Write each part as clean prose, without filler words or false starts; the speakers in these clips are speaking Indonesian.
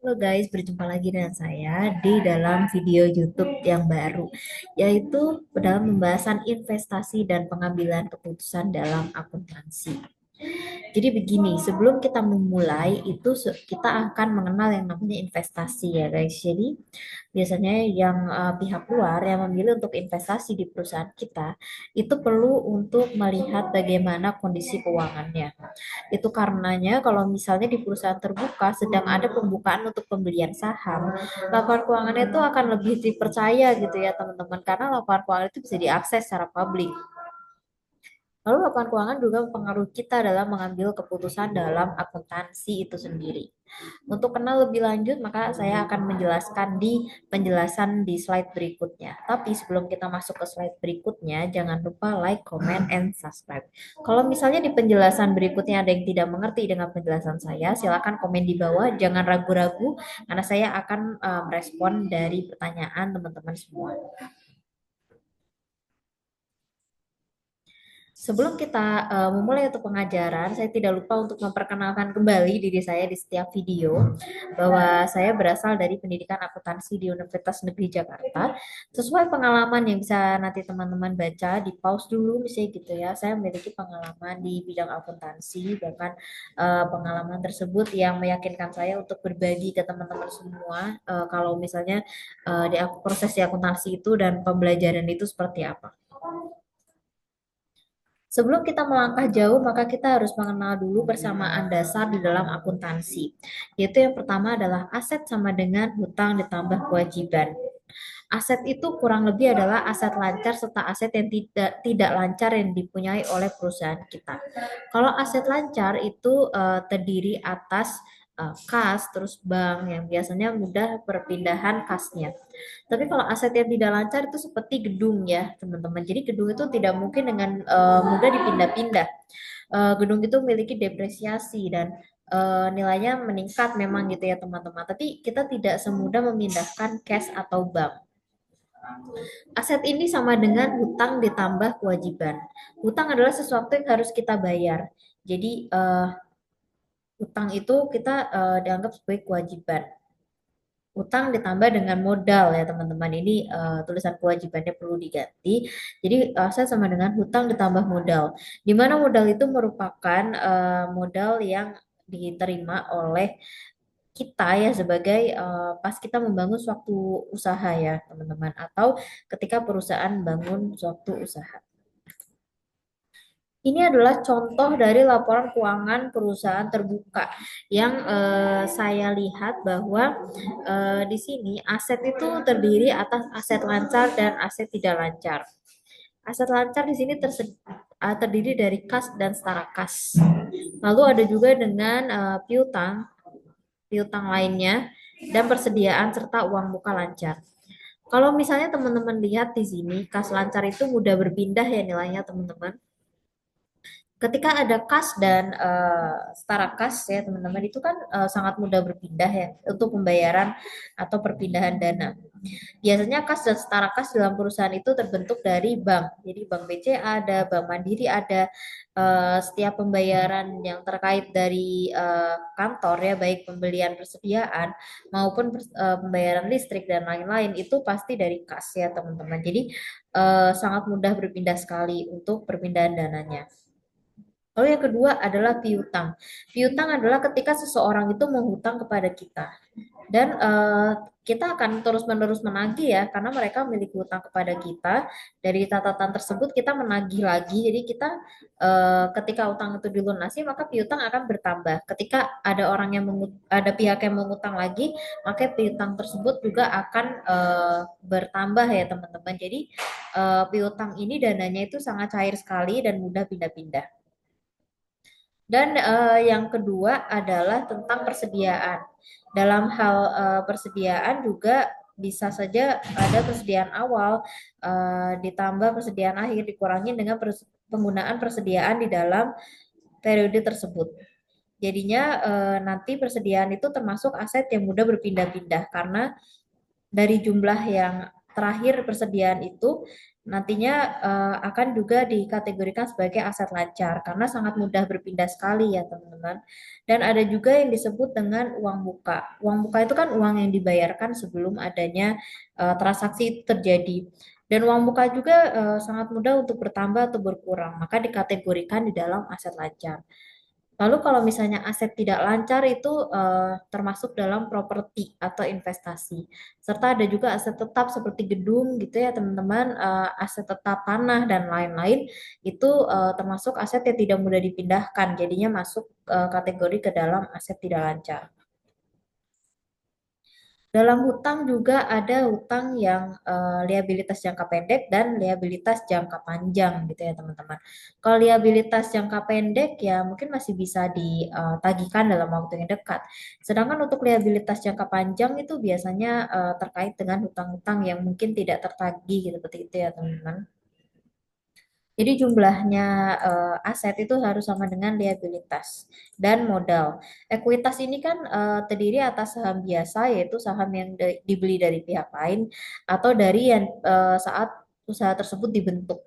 Halo guys, berjumpa lagi dengan saya di dalam video YouTube yang baru, yaitu dalam pembahasan investasi dan pengambilan keputusan dalam akuntansi. Jadi begini, sebelum kita memulai itu kita akan mengenal yang namanya investasi ya guys. Jadi biasanya yang pihak luar yang memilih untuk investasi di perusahaan kita itu perlu untuk melihat bagaimana kondisi keuangannya. Itu karenanya kalau misalnya di perusahaan terbuka sedang ada pembukaan untuk pembelian saham, laporan keuangannya itu akan lebih dipercaya gitu ya teman-teman, karena laporan keuangan itu bisa diakses secara publik. Lalu laporan keuangan juga mempengaruhi kita dalam mengambil keputusan dalam akuntansi itu sendiri. Untuk kenal lebih lanjut, maka saya akan menjelaskan di penjelasan di slide berikutnya. Tapi sebelum kita masuk ke slide berikutnya, jangan lupa like, comment, and subscribe. Kalau misalnya di penjelasan berikutnya ada yang tidak mengerti dengan penjelasan saya, silakan komen di bawah. Jangan ragu-ragu, karena saya akan merespon dari pertanyaan teman-teman semua. Sebelum kita memulai untuk pengajaran, saya tidak lupa untuk memperkenalkan kembali diri saya di setiap video bahwa saya berasal dari pendidikan akuntansi di Universitas Negeri Jakarta. Sesuai pengalaman yang bisa nanti teman-teman baca, di pause dulu misalnya gitu ya. Saya memiliki pengalaman di bidang akuntansi, bahkan pengalaman tersebut yang meyakinkan saya untuk berbagi ke teman-teman semua kalau misalnya di proses di akuntansi itu dan pembelajaran itu seperti apa. Sebelum kita melangkah jauh, maka kita harus mengenal dulu persamaan dasar di dalam akuntansi. Yaitu yang pertama adalah aset sama dengan hutang ditambah kewajiban. Aset itu kurang lebih adalah aset lancar serta aset yang tidak lancar yang dipunyai oleh perusahaan kita. Kalau aset lancar itu terdiri atas kas, terus bank yang biasanya mudah perpindahan kasnya. Tapi kalau aset yang tidak lancar itu seperti gedung ya, teman-teman. Jadi gedung itu tidak mungkin dengan mudah dipindah-pindah. Gedung itu memiliki depresiasi dan nilainya meningkat memang gitu ya teman-teman. Tapi kita tidak semudah memindahkan cash atau bank. Aset ini sama dengan hutang ditambah kewajiban. Hutang adalah sesuatu yang harus kita bayar. Jadi hutang itu kita dianggap sebagai kewajiban. Hutang ditambah dengan modal ya teman-teman. Ini tulisan kewajibannya perlu diganti. Jadi aset sama dengan hutang ditambah modal. Di mana modal itu merupakan modal yang diterima oleh kita ya sebagai pas kita membangun suatu usaha ya teman-teman, atau ketika perusahaan bangun suatu usaha. Ini adalah contoh dari laporan keuangan perusahaan terbuka yang saya lihat bahwa di sini aset itu terdiri atas aset lancar dan aset tidak lancar. Aset lancar di sini terdiri dari kas dan setara kas. Lalu ada juga dengan piutang, piutang lainnya, dan persediaan serta uang muka lancar. Kalau misalnya teman-teman lihat di sini, kas lancar itu mudah berpindah ya nilainya teman-teman. Ketika ada kas dan setara kas ya teman-teman, itu kan sangat mudah berpindah ya untuk pembayaran atau perpindahan dana. Biasanya kas dan setara kas dalam perusahaan itu terbentuk dari bank. Jadi bank BCA ada, bank Mandiri ada. Setiap pembayaran yang terkait dari kantor ya, baik pembelian persediaan maupun pembayaran listrik dan lain-lain itu pasti dari kas ya teman-teman. Jadi sangat mudah berpindah sekali untuk perpindahan dananya. Lalu yang kedua adalah piutang. Piutang adalah ketika seseorang itu menghutang kepada kita dan kita akan terus-menerus menagih ya karena mereka memiliki hutang kepada kita. Dari catatan tersebut kita menagih lagi. Jadi kita ketika utang itu dilunasi maka piutang akan bertambah. Ketika ada orang yang ada pihak yang mengutang lagi, maka piutang tersebut juga akan bertambah ya teman-teman. Jadi piutang ini dananya itu sangat cair sekali dan mudah pindah-pindah. Dan yang kedua adalah tentang persediaan. Dalam hal persediaan juga bisa saja ada persediaan awal ditambah persediaan akhir dikurangi dengan penggunaan persediaan di dalam periode tersebut. Jadinya nanti persediaan itu termasuk aset yang mudah berpindah-pindah karena dari jumlah yang terakhir persediaan itu nantinya akan juga dikategorikan sebagai aset lancar karena sangat mudah berpindah sekali ya teman-teman. Dan ada juga yang disebut dengan uang muka. Uang muka itu kan uang yang dibayarkan sebelum adanya transaksi itu terjadi. Dan uang muka juga sangat mudah untuk bertambah atau berkurang, maka dikategorikan di dalam aset lancar. Lalu kalau misalnya aset tidak lancar itu termasuk dalam properti atau investasi. Serta ada juga aset tetap seperti gedung gitu ya teman-teman, aset tetap tanah dan lain-lain itu termasuk aset yang tidak mudah dipindahkan. Jadinya masuk kategori ke dalam aset tidak lancar. Dalam hutang juga ada hutang yang liabilitas jangka pendek dan liabilitas jangka panjang gitu ya teman-teman. Kalau liabilitas jangka pendek ya mungkin masih bisa ditagihkan dalam waktu yang dekat. Sedangkan untuk liabilitas jangka panjang itu biasanya terkait dengan hutang-hutang yang mungkin tidak tertagih gitu seperti itu ya teman-teman. Jadi jumlahnya aset itu harus sama dengan liabilitas dan modal. Ekuitas ini kan terdiri atas saham biasa, yaitu saham yang dibeli dari pihak lain atau dari yang saat usaha tersebut dibentuk.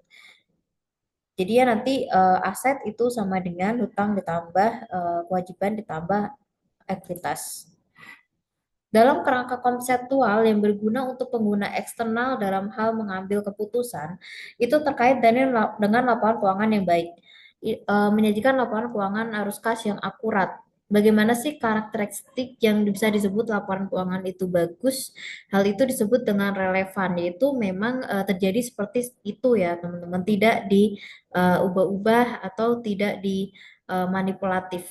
Jadi ya nanti aset itu sama dengan hutang ditambah kewajiban ditambah ekuitas. Dalam kerangka konseptual yang berguna untuk pengguna eksternal dalam hal mengambil keputusan, itu terkait dengan laporan keuangan yang baik. Menyajikan laporan keuangan arus kas yang akurat. Bagaimana sih karakteristik yang bisa disebut laporan keuangan itu bagus? Hal itu disebut dengan relevan, yaitu memang terjadi seperti itu ya teman-teman, tidak diubah-ubah atau tidak dimanipulatif.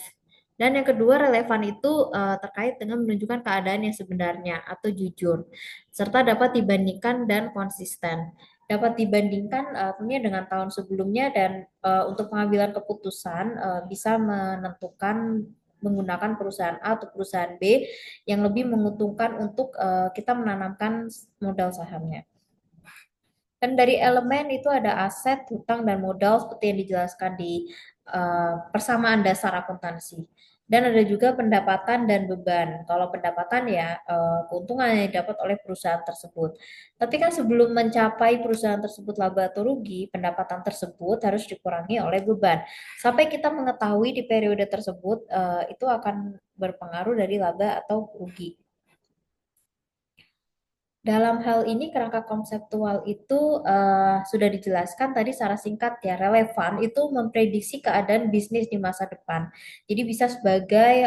Dan yang kedua, relevan itu terkait dengan menunjukkan keadaan yang sebenarnya atau jujur, serta dapat dibandingkan dan konsisten. Dapat dibandingkan tentunya dengan tahun sebelumnya dan untuk pengambilan keputusan bisa menentukan menggunakan perusahaan A atau perusahaan B yang lebih menguntungkan untuk kita menanamkan modal sahamnya. Dan dari elemen itu ada aset, hutang, dan modal seperti yang dijelaskan di persamaan dasar akuntansi. Dan ada juga pendapatan dan beban. Kalau pendapatan ya keuntungan yang didapat oleh perusahaan tersebut. Tapi kan sebelum mencapai perusahaan tersebut laba atau rugi, pendapatan tersebut harus dikurangi oleh beban. Sampai kita mengetahui di periode tersebut itu akan berpengaruh dari laba atau rugi. Dalam hal ini kerangka konseptual itu sudah dijelaskan tadi secara singkat ya, relevan itu memprediksi keadaan bisnis di masa depan. Jadi bisa sebagai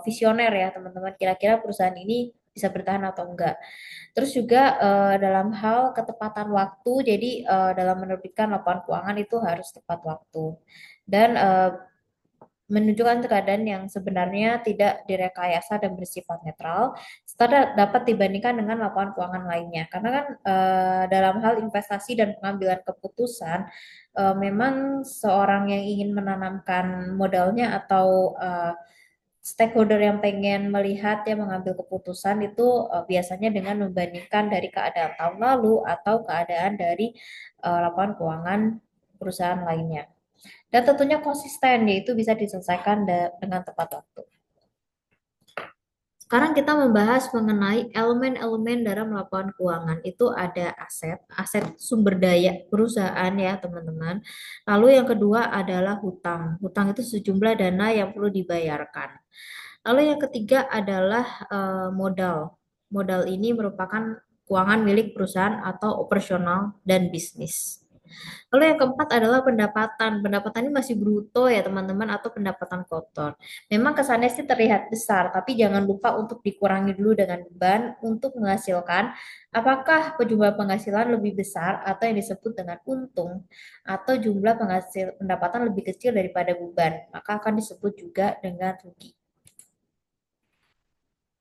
visioner ya teman-teman, kira-kira perusahaan ini bisa bertahan atau enggak. Terus juga dalam hal ketepatan waktu, jadi dalam menerbitkan laporan keuangan itu harus tepat waktu. Dan menunjukkan keadaan yang sebenarnya tidak direkayasa dan bersifat netral, serta dapat dibandingkan dengan laporan keuangan lainnya. Karena kan dalam hal investasi dan pengambilan keputusan, memang seorang yang ingin menanamkan modalnya atau stakeholder yang pengen melihat ya mengambil keputusan itu biasanya dengan membandingkan dari keadaan tahun lalu atau keadaan dari laporan keuangan perusahaan lainnya. Dan tentunya konsisten, yaitu bisa diselesaikan dengan tepat waktu. Sekarang kita membahas mengenai elemen-elemen dalam laporan keuangan. Itu ada aset, aset sumber daya perusahaan ya teman-teman. Lalu yang kedua adalah hutang. Hutang itu sejumlah dana yang perlu dibayarkan. Lalu yang ketiga adalah modal. Modal ini merupakan keuangan milik perusahaan atau operasional dan bisnis. Lalu yang keempat adalah pendapatan. Pendapatan ini masih bruto ya teman-teman atau pendapatan kotor. Memang kesannya sih terlihat besar, tapi jangan lupa untuk dikurangi dulu dengan beban untuk menghasilkan apakah jumlah penghasilan lebih besar atau yang disebut dengan untung atau jumlah pendapatan lebih kecil daripada beban, maka akan disebut juga dengan rugi.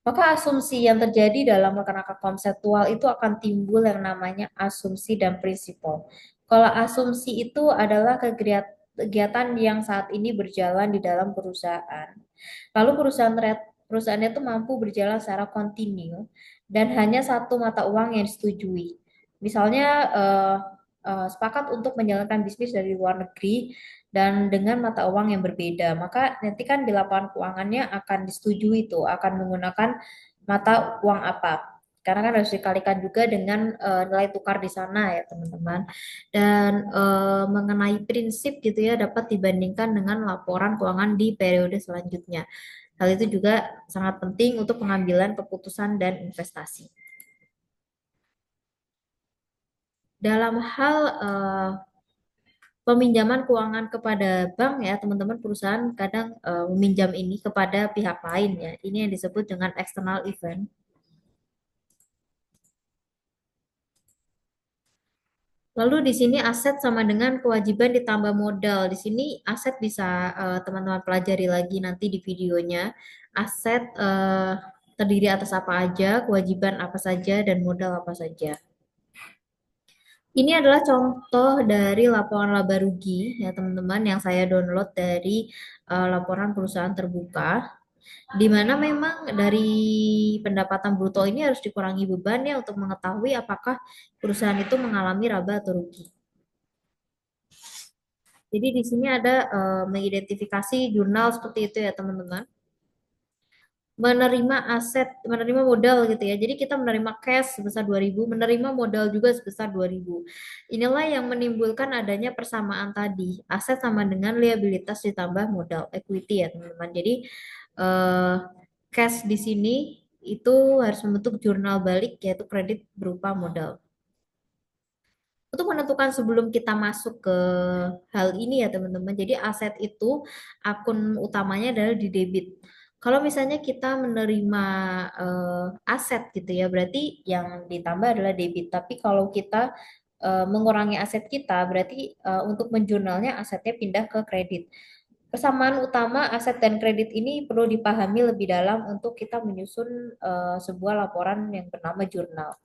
Maka asumsi yang terjadi dalam kerangka konseptual itu akan timbul yang namanya asumsi dan prinsipal. Kalau asumsi itu adalah kegiatan yang saat ini berjalan di dalam perusahaan. Lalu perusahaannya itu mampu berjalan secara kontinu dan hanya satu mata uang yang disetujui. Misalnya sepakat untuk menjalankan bisnis dari luar negeri dan dengan mata uang yang berbeda. Maka nanti kan di laporan keuangannya akan disetujui itu akan menggunakan mata uang apa. karena kan harus dikalikan juga dengan nilai tukar di sana ya teman-teman. Dan mengenai prinsip gitu ya dapat dibandingkan dengan laporan keuangan di periode selanjutnya. Hal itu juga sangat penting untuk pengambilan keputusan dan investasi. Dalam hal peminjaman keuangan kepada bank ya teman-teman, perusahaan kadang meminjam ini kepada pihak lain ya. Ini yang disebut dengan external event. Lalu di sini aset sama dengan kewajiban ditambah modal. Di sini aset bisa teman-teman pelajari lagi nanti di videonya. Aset terdiri atas apa aja, kewajiban apa saja, dan modal apa saja. Ini adalah contoh dari laporan laba rugi ya teman-teman yang saya download dari laporan perusahaan terbuka, di mana memang dari pendapatan bruto ini harus dikurangi beban ya untuk mengetahui apakah perusahaan itu mengalami laba atau rugi. Jadi di sini ada mengidentifikasi jurnal seperti itu ya teman-teman. Menerima aset, menerima modal gitu ya. Jadi kita menerima cash sebesar 2.000, menerima modal juga sebesar 2.000. Inilah yang menimbulkan adanya persamaan tadi. Aset sama dengan liabilitas ditambah modal, equity ya teman-teman. Jadi eh, cash di sini itu harus membentuk jurnal balik yaitu kredit berupa modal. Untuk menentukan sebelum kita masuk ke hal ini ya teman-teman. Jadi aset itu akun utamanya adalah di debit. Kalau misalnya kita menerima aset gitu ya, berarti yang ditambah adalah debit. Tapi kalau kita mengurangi aset kita, berarti untuk menjurnalnya asetnya pindah ke kredit. Persamaan utama aset dan kredit ini perlu dipahami lebih dalam untuk kita menyusun sebuah laporan yang bernama jurnal.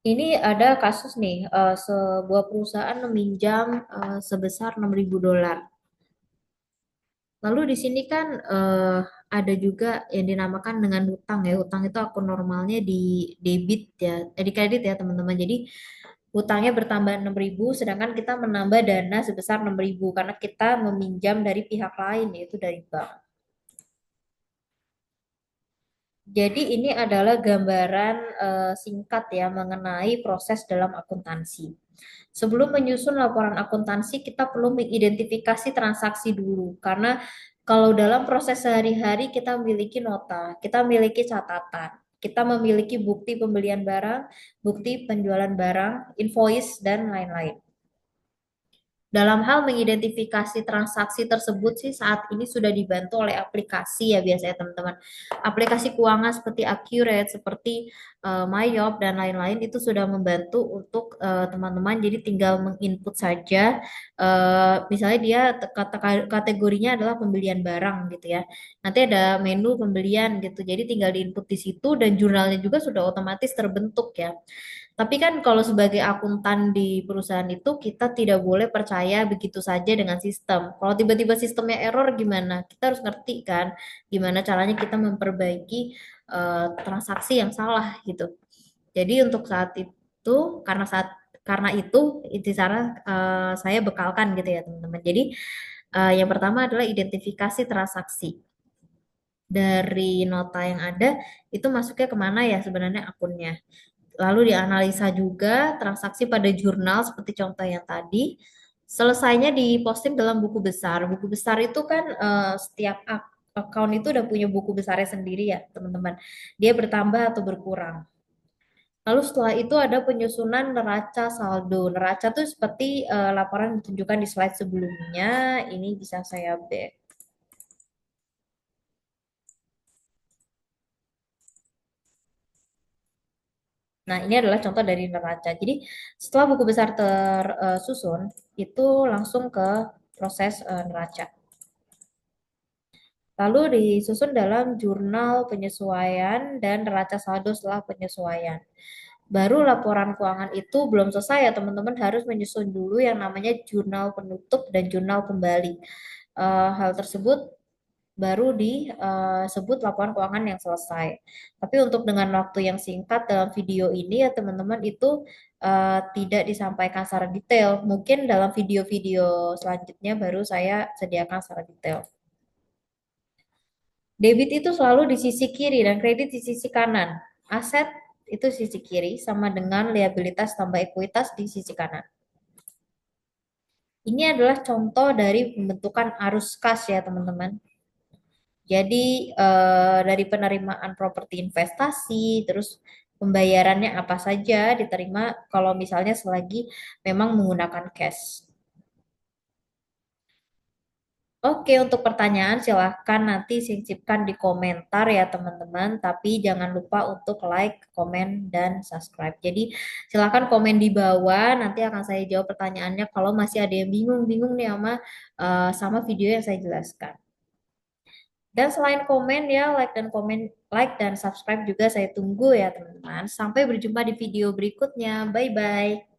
Ini ada kasus nih, sebuah perusahaan meminjam sebesar 6.000 dolar. Lalu di sini kan ada juga yang dinamakan dengan hutang ya. Hutang itu akun normalnya di debit ya, di kredit ya teman-teman. Jadi hutangnya bertambah 6.000, sedangkan kita menambah dana sebesar 6.000 karena kita meminjam dari pihak lain yaitu dari bank. Jadi ini adalah gambaran singkat ya mengenai proses dalam akuntansi. Sebelum menyusun laporan akuntansi, kita perlu mengidentifikasi transaksi dulu. Karena kalau dalam proses sehari-hari kita memiliki nota, kita memiliki catatan, kita memiliki bukti pembelian barang, bukti penjualan barang, invoice, dan lain-lain. Dalam hal mengidentifikasi transaksi tersebut sih saat ini sudah dibantu oleh aplikasi ya biasanya teman-teman. Aplikasi keuangan seperti Accurate, seperti Myop dan lain-lain itu sudah membantu untuk teman-teman. Jadi tinggal menginput saja. Misalnya dia kategorinya adalah pembelian barang gitu ya. Nanti ada menu pembelian gitu. Jadi tinggal diinput di situ dan jurnalnya juga sudah otomatis terbentuk ya. Tapi kan kalau sebagai akuntan di perusahaan itu kita tidak boleh percaya begitu saja dengan sistem. Kalau tiba-tiba sistemnya error gimana? Kita harus ngerti kan gimana caranya kita memperbaiki transaksi yang salah gitu. Jadi untuk saat itu karena itu inti cara saya bekalkan gitu ya teman-teman. Jadi yang pertama adalah identifikasi transaksi dari nota yang ada itu masuknya kemana ya sebenarnya akunnya. Lalu dianalisa juga transaksi pada jurnal seperti contoh yang tadi. Selesainya diposting dalam buku besar. Buku besar itu kan setiap account itu udah punya buku besarnya sendiri ya, teman-teman. Dia bertambah atau berkurang. Lalu setelah itu ada penyusunan neraca saldo. Neraca itu seperti laporan yang ditunjukkan di slide sebelumnya. Ini bisa saya back. Nah, ini adalah contoh dari neraca. Jadi, setelah buku besar tersusun, itu langsung ke proses neraca. Lalu disusun dalam jurnal penyesuaian dan neraca saldo setelah penyesuaian. Baru laporan keuangan itu belum selesai ya teman-teman, harus menyusun dulu yang namanya jurnal penutup dan jurnal kembali. Hal tersebut baru disebut laporan keuangan yang selesai. Tapi untuk dengan waktu yang singkat dalam video ini ya teman-teman itu tidak disampaikan secara detail. Mungkin dalam video-video selanjutnya baru saya sediakan secara detail. Debit itu selalu di sisi kiri dan kredit di sisi kanan. Aset itu sisi kiri sama dengan liabilitas tambah ekuitas di sisi kanan. Ini adalah contoh dari pembentukan arus kas ya teman-teman. Jadi dari penerimaan properti investasi, terus pembayarannya apa saja diterima kalau misalnya selagi memang menggunakan cash. Oke, untuk pertanyaan silahkan nanti sisipkan di komentar ya teman-teman. Tapi jangan lupa untuk like, komen, dan subscribe. Jadi silahkan komen di bawah. Nanti akan saya jawab pertanyaannya kalau masih ada yang bingung-bingung nih sama video yang saya jelaskan. Dan selain komen ya, like dan subscribe juga saya tunggu ya teman-teman. Sampai berjumpa di video berikutnya. Bye bye.